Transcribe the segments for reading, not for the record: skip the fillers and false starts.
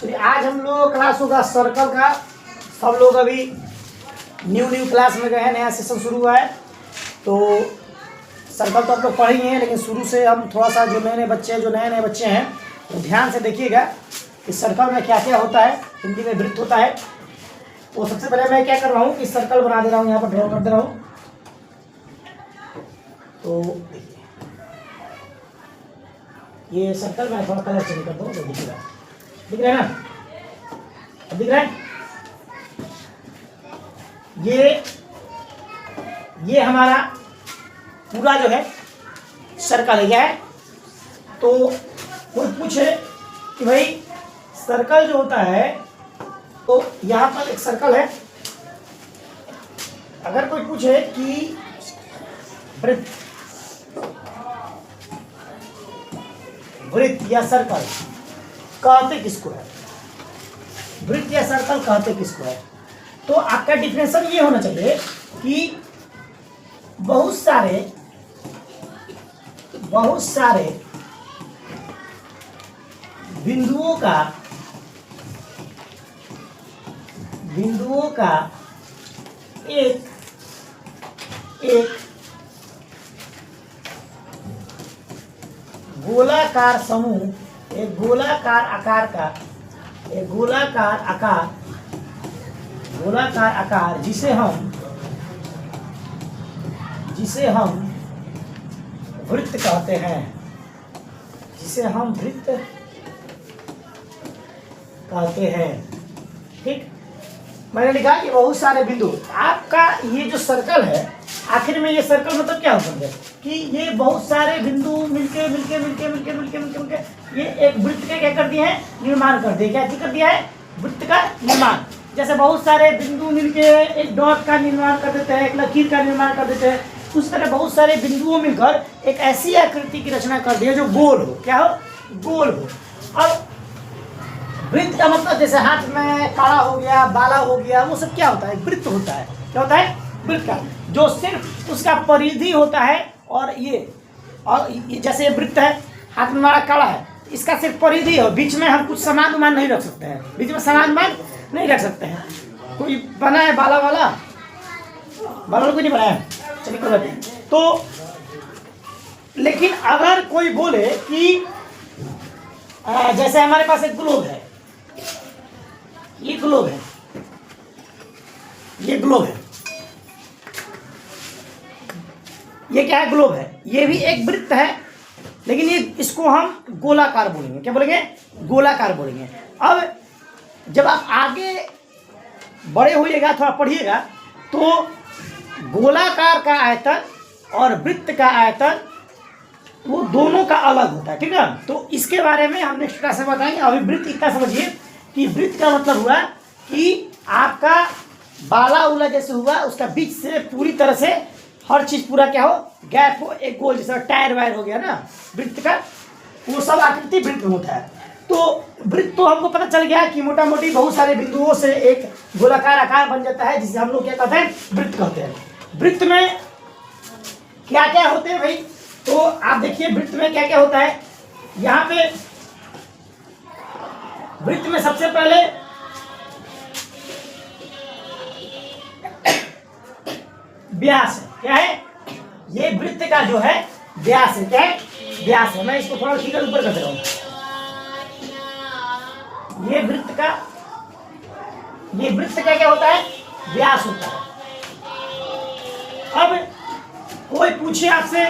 तो आज हम लोग क्लास होगा सर्कल का। सब लोग अभी न्यू क्लास में गए हैं, नया सेशन शुरू हुआ है। तो सर्कल तो आप लोग पढ़ ही हैं, लेकिन शुरू से हम थोड़ा सा जो नए नए बच्चे हैं तो ध्यान से देखिएगा कि सर्कल में क्या क्या होता है। हिंदी में वृत्त होता है। तो सबसे पहले मैं क्या कर रहा हूँ कि सर्कल बना दे रहा हूँ, यहाँ पर ड्रॉ कर दे रहा हूँ। तो ये सर्कल में थोड़ा कलर चेंज कर दूँ तो दिखेगा। दिख रहा है ना? दिख रहा है? ये हमारा पूरा जो है सर्कल है। क्या है? तो कोई पूछे कि भाई सर्कल जो होता है, तो यहाँ पर एक सर्कल है। अगर कोई पूछे कि वृत्त या सर्कल कहते किसको है, वृत्त या सर्कल कहते किसको है, तो आपका डिफिनेशन ये होना चाहिए कि बहुत सारे बिंदुओं का एक गोलाकार समूह, एक गोलाकार आकार जिसे हम वृत्त कहते हैं, ठीक। मैंने लिखा कि बहुत सारे बिंदु, आपका ये जो सर्कल है, आखिर में ये सर्कल मतलब क्या होता है कि ये बहुत सारे बिंदु मिलके ये एक वृत्त का क्या कर दिए हैं, निर्माण कर दिए। क्या कर दिया है? वृत्त का निर्माण। जैसे बहुत सारे बिंदु मिलके एक डॉट का निर्माण कर देते हैं, एक लकीर का निर्माण कर देते हैं, उस तरह बहुत सारे बिंदुओं मिलकर एक ऐसी आकृति की रचना कर दी है जो गोल हो। क्या हो? गोल हो। अब वृत्त का मतलब जैसे हाथ में काड़ा हो गया, बाला हो गया, वो सब क्या होता है? वृत्त होता है। क्या होता है? वृत्त का, जो सिर्फ उसका परिधि होता है। और ये जैसे वृत्त है, हाथ में हमारा काड़ा है, इसका सिर्फ परिधि है, बीच में हम कुछ सामान उमान नहीं रख सकते हैं, बीच में सामान उमान नहीं रख सकते हैं। कोई बना है बाला वाला कोई नहीं बनाया, चलिए कोई बात नहीं। तो लेकिन अगर कोई बोले कि जैसे हमारे पास एक ग्लोब है, ये ग्लोब है, ये क्या है? ग्लोब है। ये भी एक वृत्त है, लेकिन इसको हम गोलाकार बोलेंगे। क्या बोलेंगे? गोलाकार बोलेंगे। अब जब आप आगे बड़े होइएगा, थोड़ा पढ़िएगा, तो गोलाकार का आयतन और वृत्त का आयतन वो दोनों का अलग होता है, ठीक है। तो इसके बारे में हम नेक्स्ट क्लास में बताएंगे। अभी वृत्त इतना समझिए कि वृत्त का मतलब हुआ कि आपका बाला उला जैसे हुआ, उसका बीच से पूरी तरह से हर चीज पूरा क्या हो, गैप हो, एक गोल जैसा टायर वायर हो गया ना वृत्त का, वो सब आकृति वृत्त में होता है। तो वृत्त तो हमको पता चल गया कि मोटा मोटी बहुत सारे बिंदुओं से एक गोलाकार आकार बन जाता है, जिसे हम लोग क्या कहते हैं? वृत्त कहते हैं। वृत्त में क्या क्या होते हैं भाई? तो आप देखिए वृत्त में क्या क्या होता है। यहाँ पे वृत्त में सबसे पहले व्यास है। क्या है? ये वृत्त का जो है व्यास है। क्या है? व्यास है। मैं इसको थोड़ा फिगर ऊपर कर दे रहा हूं। ये वृत्त का क्या होता है? व्यास होता है। अब कोई पूछे आपसे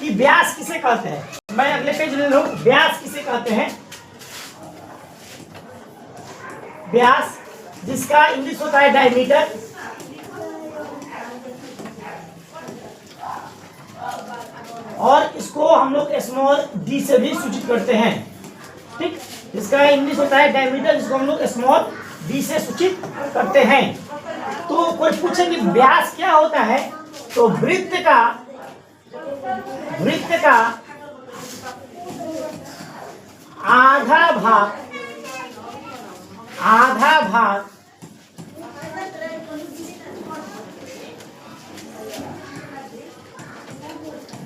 कि व्यास किसे कहते हैं, मैं अगले पेज ले लूं। व्यास किसे कहते हैं? व्यास जिसका इंग्लिश होता है डायमीटर, और इसको हम लोग स्मॉल डी से भी सूचित करते हैं, ठीक। जिसका इंग्लिश होता है डायमीटर, जिसको हम लोग स्मॉल डी से सूचित करते हैं। तो कोई पूछे कि व्यास क्या होता है, तो वृत्त का आधा भाग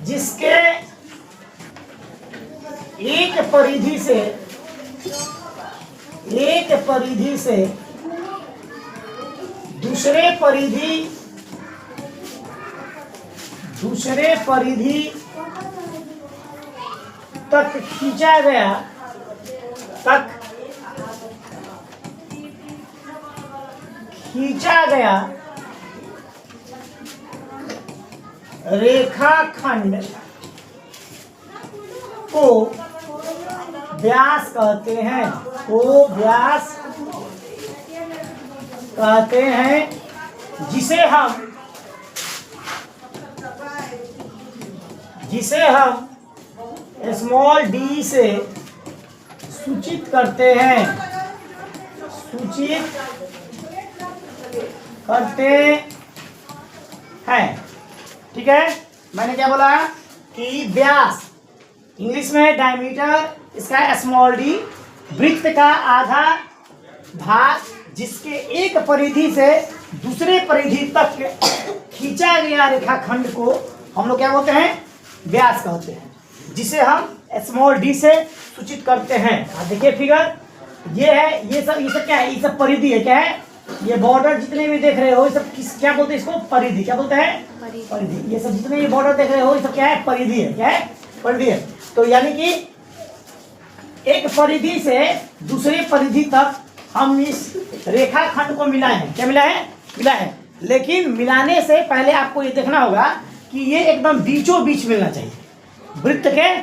जिसके एक परिधि से परिधि से दूसरे परिधि तक खींचा गया रेखाखंड को व्यास कहते हैं, जिसे हम स्मॉल डी से सूचित करते हैं। ठीक है, मैंने क्या बोला कि व्यास इंग्लिश में डायमीटर, इसका स्मॉल डी, वृत्त का आधा भाग जिसके एक परिधि से दूसरे परिधि तक खींचा गया रेखाखंड को हम लोग क्या बोलते हैं, व्यास कहते हैं, जिसे हम स्मॉल डी से सूचित करते हैं। आप देखिए फिगर, ये है, ये सब क्या है, ये सब परिधि है। क्या है ये बॉर्डर जितने भी देख रहे हो, ये सब क्या बोलते हैं, इसको परिधि। क्या बोलते हैं, परिधि। ये सब जितने भी बॉर्डर देख रहे हो, ये सब क्या है, परिधि है। क्या है, परिधि है। तो यानी कि एक परिधि से दूसरे परिधि तक हम इस रेखाखंड को मिलाए हैं। क्या मिला है। लेकिन मिलाने से पहले आपको ये देखना होगा कि ये एकदम बीचों बीच मिलना चाहिए, वृत्त के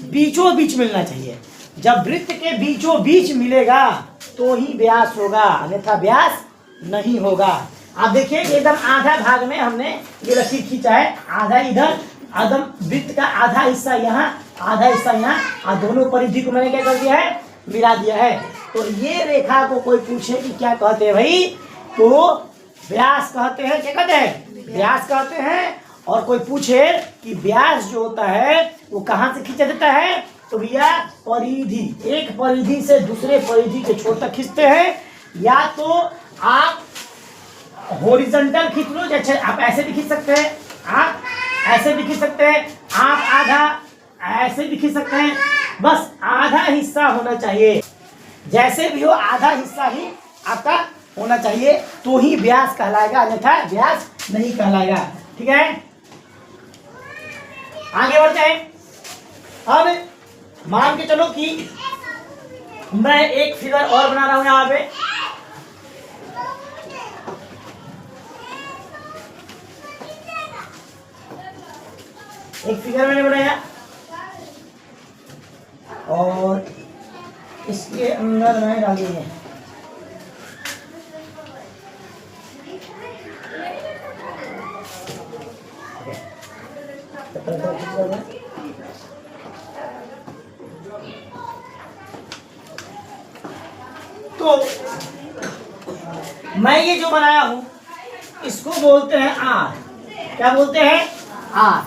बीचों बीच मिलना चाहिए। जब वृत्त के बीचों बीच मिलेगा तो ही व्यास होगा, अन्यथा व्यास नहीं होगा। आप देखिए कि एकदम आधा भाग में हमने ये लकीर खींचा है, आधा इधर, एकदम वृत्त का आधा हिस्सा यहाँ, आधा हिस्सा यहाँ, और दोनों परिधि को मैंने क्या कर दिया है, मिला दिया है। तो ये रेखा को कोई पूछे कि क्या कहते हैं भाई, तो व्यास कहते हैं। क्या कहते हैं, व्यास कहते हैं। और कोई पूछे कि व्यास जो होता है वो कहाँ से खींचा जाता है, तो भैया परिधि, एक परिधि से दूसरे परिधि के छोर तक खींचते हैं। या तो आप हॉरिजॉन्टल खींच लो, जैसे आप ऐसे भी खींच सकते हैं, आप ऐसे भी खींच सकते हैं, आप आधा ऐसे भी खींच सकते हैं, बस आधा हिस्सा होना चाहिए। जैसे भी हो आधा हिस्सा ही आपका होना चाहिए तो ही व्यास कहलाएगा, अन्यथा व्यास नहीं कहलाएगा। ठीक है, आगे बढ़ते हैं। अब मान के चलो कि मैं एक फिगर और बना रहा हूं यहाँ पे। एक फिगर मैंने बनाया और इसके अंदर मैं डालिए तो मैं ये जो बनाया हूं इसको बोलते हैं आर। क्या बोलते हैं, आर।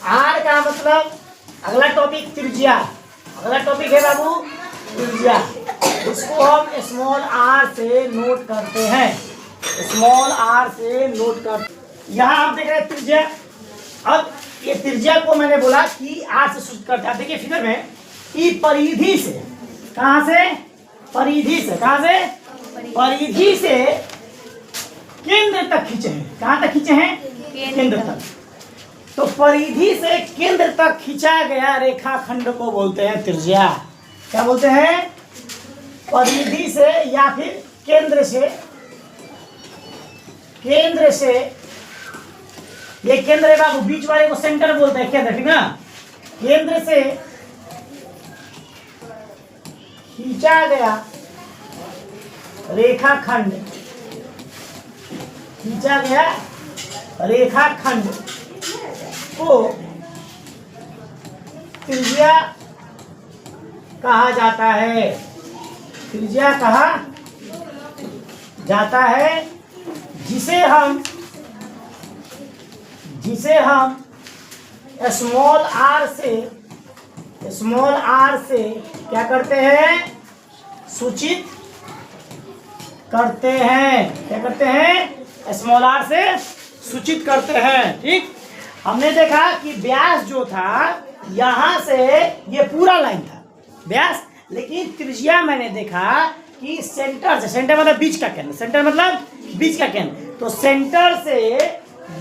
आर का मतलब, अगला टॉपिक त्रिज्या। अगला टॉपिक है बाबू त्रिज्या। इसको हम स्मॉल आर से नोट करते हैं, स्मॉल आर से नोट कर। यहाँ आप देख रहे हैं त्रिज्या। अब ये त्रिज्या को मैंने बोला कि आर से सूचित करते हैं। देखिए फिगर में कि परिधि से, कहाँ से, परिधि से, कहाँ से, परिधि से केंद्र तक खींचे हैं। कहाँ तक खींचे हैं, केंद्र तक। तो परिधि से केंद्र तक खींचा गया रेखाखंड को बोलते हैं त्रिज्या। क्या बोलते हैं, परिधि से या फिर केंद्र से, केंद्र से, ये केंद्र है बाबू, बीच वाले को सेंटर बोलते हैं केंद्र, ठीक ना। केंद्र से खींचा गया रेखाखंड, खींचा गया रेखाखंड को त्रिज्या कहा जाता है। त्रिज्या कहा जाता है, जिसे हम स्मॉल आर से क्या करते हैं, सूचित करते हैं। क्या करते हैं, स्मॉल आर से सूचित करते हैं। ठीक, हमने देखा कि व्यास जो था यहाँ से ये पूरा लाइन था व्यास, लेकिन त्रिज्या मैंने देखा कि सेंटर से, सेंटर मतलब बीच का केंद्र, सेंटर मतलब बीच का केंद्र, तो सेंटर से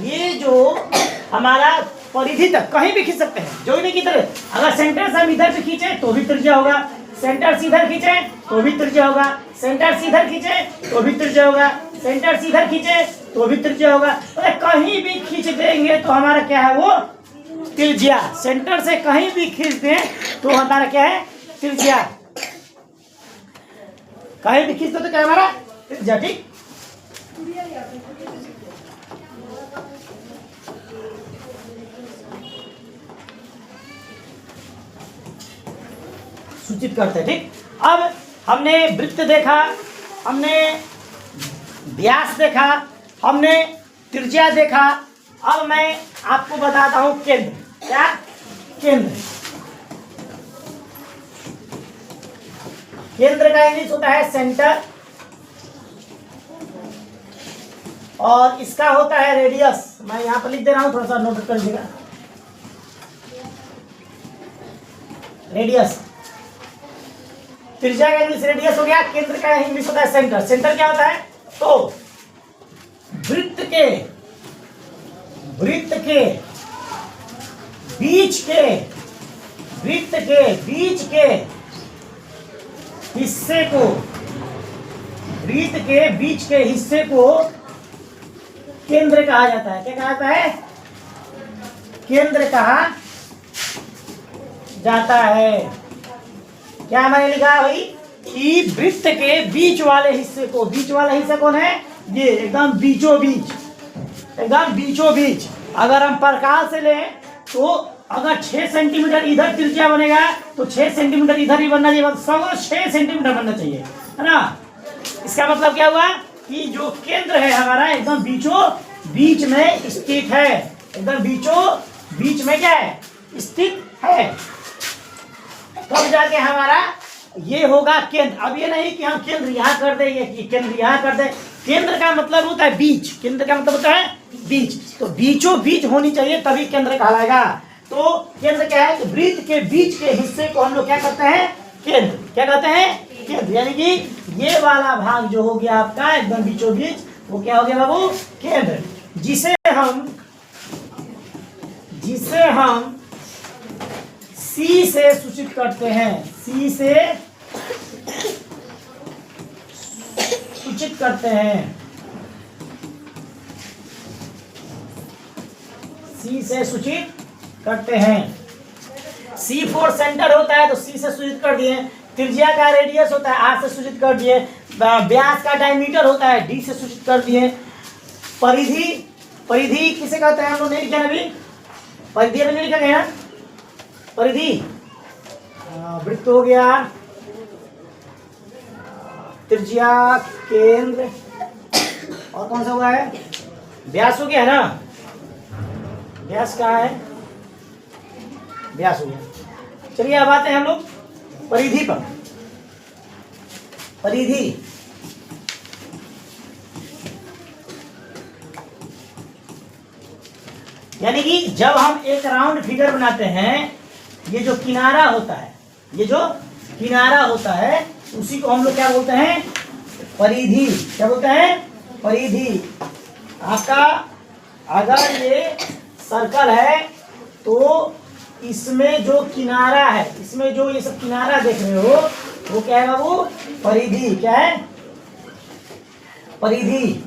ये जो हमारा परिधि तक कहीं भी खींच सकते हैं, जो भी की तरह। अगर सेंटर से हम इधर से खींचे तो भी त्रिज्या होगा, सेंटर से इधर खींचे तो भी त्रिज्या होगा, सेंटर से इधर खींचे तो भी त्रिज्या होगा, सेंटर से इधर खींचे तो भी त्रिज्या होगा। तो कहीं भी खींच देंगे तो हमारा क्या है, वो त्रिज्या। सेंटर से कहीं भी खींच दें तो हमारा क्या है, त्रिज्या। कहीं भी खींच दो तो क्या हमारा त्रिज्या। ठीक, सूचित करते हैं। ठीक, अब हमने वृत्त देखा, हमने व्यास देखा, हमने त्रिज्या देखा। अब मैं आपको बताता हूं केंद्र। क्या केंद्र? केंद्र का इंग्लिश होता है सेंटर, और इसका होता है रेडियस। मैं यहां पर लिख दे रहा हूं, थोड़ा सा नोट कर लीजिएगा। रेडियस, त्रिज्या का इंग्लिश रेडियस हो गया, केंद्र का इंग्लिश होता है सेंटर। सेंटर क्या होता है? तो वृत्त के बीच के हिस्से को, वृत्त के बीच के हिस्से को केंद्र कहा जाता है। क्या कहा जाता है? केंद्र कहा जाता है। क्या मैंने लिखा भाई कि वृत्त के बीच वाले हिस्से को, बीच वाला हिस्सा कौन है? ये एकदम बीचों बीच, एकदम बीचों बीच। अगर हम प्रकाश से लें तो अगर 6 सेंटीमीटर इधर त्रिज्या बनेगा तो 6 सेंटीमीटर इधर ही बनना चाहिए, सब 6 सेंटीमीटर बनना चाहिए, है ना। इसका मतलब क्या हुआ कि जो केंद्र है हमारा एकदम बीचों बीच में स्थित है, एकदम बीचों बीच में क्या है? स्थित है। तब जाके हमारा ये होगा केंद्र। अब ये नहीं कि हम केंद्र यहाँ कर दे, ये केंद्र यहाँ कर दे। केंद्र का मतलब होता है बीच, केंद्र का मतलब होता है बीच। तो बीचों बीच होनी चाहिए तभी केंद्र कहलाएगा। तो केंद्र क्या है? वृत्त के बीच के हिस्से को हम लोग क्या कहते हैं? केंद्र। क्या कहते हैं? केंद्र। यानी कि ये वाला भाग जो हो गया आपका एकदम बीचों बीच, वो क्या हो गया बाबू? केंद्र। जिसे हम सी से सूचित करते हैं, सी से सूचित करते हैं, सी से सूचित करते हैं। सी फॉर सेंटर होता है तो सी से सूचित कर दिए। त्रिज्या का रेडियस होता है, आर से सूचित कर दिए। व्यास का डायमीटर होता है, डी से सूचित कर दिए। परिधि किसे कहते हैं? हम लोग नहीं लिखा अभी, परिधि अभी नहीं लिखा गया। परिधि वृत्त हो गया, त्रिज्या, केंद्र, और कौन सा हुआ है? व्यास हो गया ना। व्यास कहाँ है? व्यास हो गया। चलिए अब आते हैं हम लोग परिधि पर। परिधि यानी कि जब हम एक राउंड फिगर बनाते हैं, ये जो किनारा होता है, ये जो किनारा होता है उसी को हम लोग क्या बोलते हैं? परिधि। क्या बोलते हैं? परिधि। आपका अगर ये सर्कल है तो इसमें जो किनारा है, इसमें जो ये सब किनारा देख रहे हो वो क्या है बाबू? परिधि। क्या है? परिधि।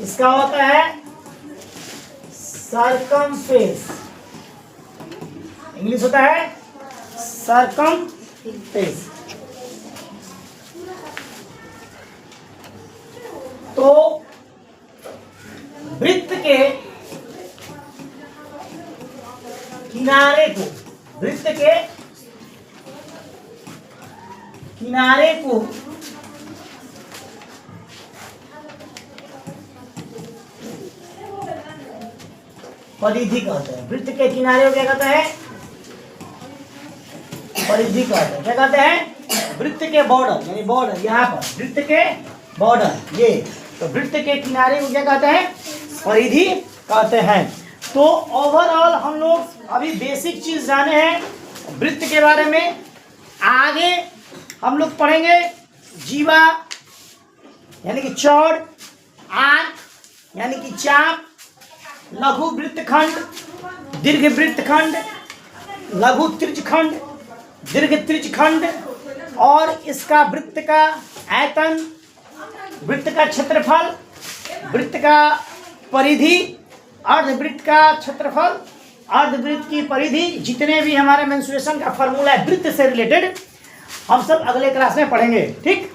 इसका होता है सरकमफेस, इंग्लिश होता है सरकमफेस। तो वृत्त के किनारे को, वृत्त के किनारे को परिधि कहते हैं। वृत्त के किनारे को क्या कहते हैं? परिधि कहते हैं। क्या कहते हैं? वृत्त के बॉर्डर, यानी बॉर्डर यहाँ पर वृत्त के बॉर्डर, ये तो वृत्त के किनारे को क्या कहते हैं? परिधि कहते हैं। तो ओवरऑल हम लोग अभी बेसिक चीज जाने हैं वृत्त के बारे में। आगे हम लोग पढ़ेंगे जीवा यानी कि चौड़, आर्क यानी कि चाप, लघु वृत्तखंड, दीर्घ वृत्तखंड, लघु त्रिज्यखंड, दीर्घ त्रिज्यखंड, और इसका वृत्त का आयतन, वृत्त का क्षेत्रफल, वृत्त का परिधि, अर्धवृत्त का क्षेत्रफल, अर्धवृत्त की परिधि, जितने भी हमारे मेंस्ट्रुएशन का फॉर्मूला है वृत्त से रिलेटेड हम सब अगले क्लास में पढ़ेंगे। ठीक।